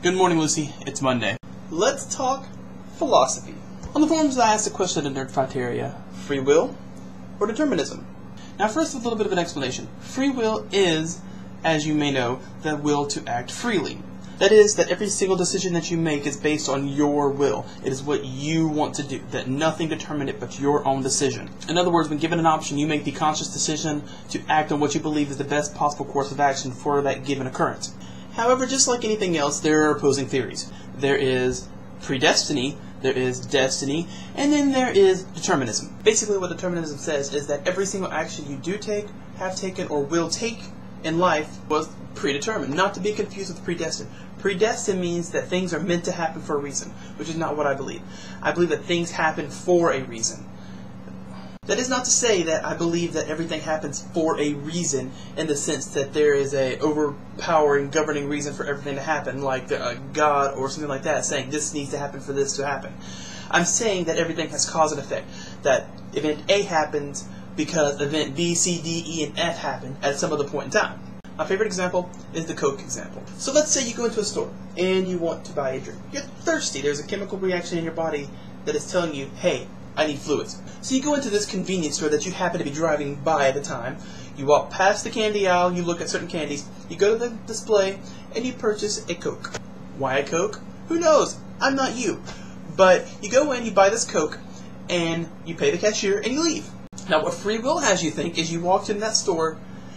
Good morning, Lucy. It's Monday. Let's talk philosophy. On the forums, I asked a question in nerd criteria: Free will or determinism? Now, first, with a little bit of an explanation. Free will is, as you may know, the will to act freely. That is, that every single decision that you make is based on your will. It is what you want to do, that nothing determined it but your own decision. In other words, when given an option, you make the conscious decision to act on what you believe is the best possible course of action for that given occurrence. However, just like anything else, there are opposing theories. There is predestiny, there is destiny, and then there is determinism. Basically, what determinism says is that every single action you do take, have taken, or will take in life was predetermined, not to be confused with predestined. Predestined means that things are meant to happen for a reason, which is not what I believe. I believe that things happen for a reason. That is not to say that I believe that everything happens for a reason, in the sense that there is a overpowering, governing reason for everything to happen, like God or something like that, saying this needs to happen for this to happen. I'm saying that everything has cause and effect, that event A happens because event B, C, D, E, and F happened at some other point in time. My favorite example is the Coke example. So let's say you go into a store and you want to buy a drink. You're thirsty. There's a chemical reaction in your body that is telling you, hey, I need fluids. So you go into this convenience store that you happen to be driving by at the time. You walk past the candy aisle, you look at certain candies, you go to the display, and you purchase a Coke. Why a Coke? Who knows? I'm not you. But you go in, you buy this Coke, and you pay the cashier, and you leave. Now what free will has you think is you walked in that store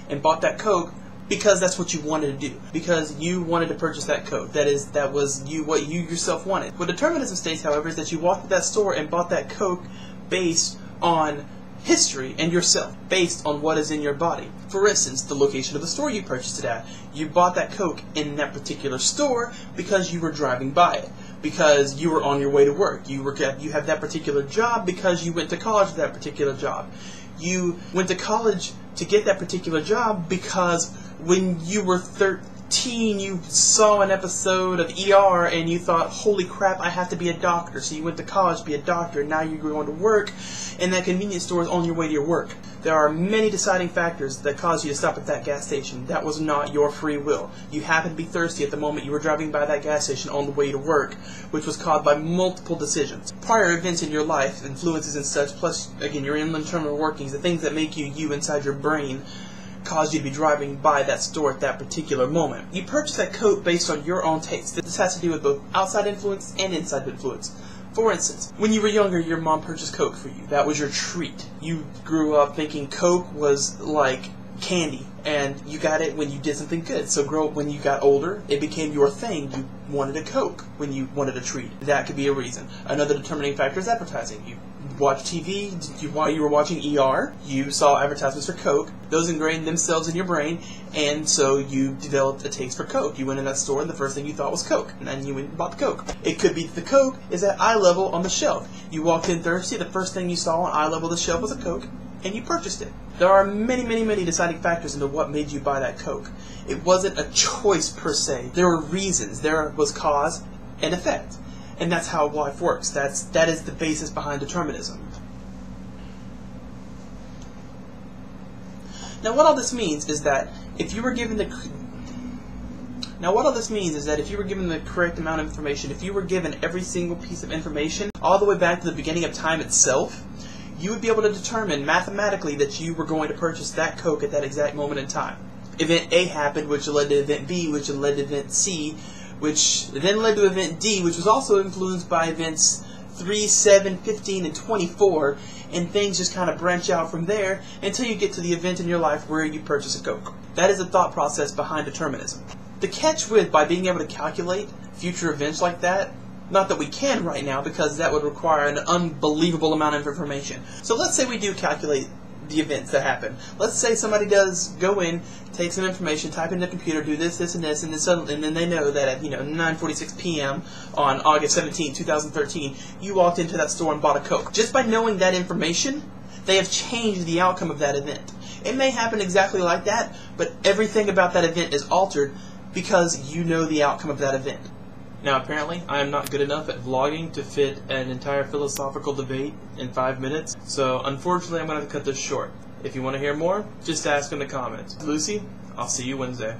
and bought that Coke because that's what you wanted to do. Because you wanted to purchase that Coke. That was what you yourself wanted. What determinism states, however, is that you walked to that store and bought that Coke based on history and yourself, based on what is in your body. For instance, the location of the store you purchased it at. You bought that Coke in that particular store because you were driving by it, because you were on your way to work. You have that particular job because you went to college for that particular job. You went to college to get that particular job because when you were 13, you saw an episode of ER and you thought, holy crap, I have to be a doctor. So you went to college to be a doctor, and now you're going to work, and that convenience store is on your way to your work. There are many deciding factors that cause you to stop at that gas station. That was not your free will. You happened to be thirsty at the moment you were driving by that gas station on the way to work, which was caused by multiple decisions. Prior events in your life, influences and such, plus, again, your internal workings, the things that make you you inside your brain, caused you to be driving by that store at that particular moment. You purchase that Coke based on your own taste. This has to do with both outside influence and inside influence. For instance, when you were younger, your mom purchased Coke for you. That was your treat. You grew up thinking Coke was like candy, and you got it when you did something good. So when you got older, it became your thing. You wanted a Coke when you wanted a treat. That could be a reason. Another determining factor is advertising. You watch TV, while you were watching ER, you saw advertisements for Coke. Those ingrained themselves in your brain, and so you developed a taste for Coke. You went in that store, and the first thing you thought was Coke, and then you went and bought the Coke. It could be that the Coke is at eye level on the shelf. You walked in thirsty, the first thing you saw on eye level of the shelf was a Coke, and you purchased it. There are many, many, many deciding factors into what made you buy that Coke. It wasn't a choice per se. There were reasons. There was cause and effect. And that's how life works. That is the basis behind determinism. Now what all this means is that if you were given the correct amount of information, if you were given every single piece of information all the way back to the beginning of time itself, you would be able to determine mathematically that you were going to purchase that Coke at that exact moment in time. Event A happened, which led to event B, which led to event C, which then led to event D, which was also influenced by events 3, 7, 15, and 24, and things just kind of branch out from there until you get to the event in your life where you purchase a Coke. That is the thought process behind determinism. The catch with by being able to calculate future events like that, not that we can right now, because that would require an unbelievable amount of information. So let's say we do calculate the events that happen. Let's say somebody does go in, take some information, type in the computer, do this, this, and this, and then they know that at 9:46 p.m. on August 17, 2013, you walked into that store and bought a Coke. Just by knowing that information, they have changed the outcome of that event. It may happen exactly like that, but everything about that event is altered because you know the outcome of that event. Now apparently I am not good enough at vlogging to fit an entire philosophical debate in 5 minutes, so unfortunately I'm going to have to cut this short. If you want to hear more, just ask in the comments. Lucy, I'll see you Wednesday.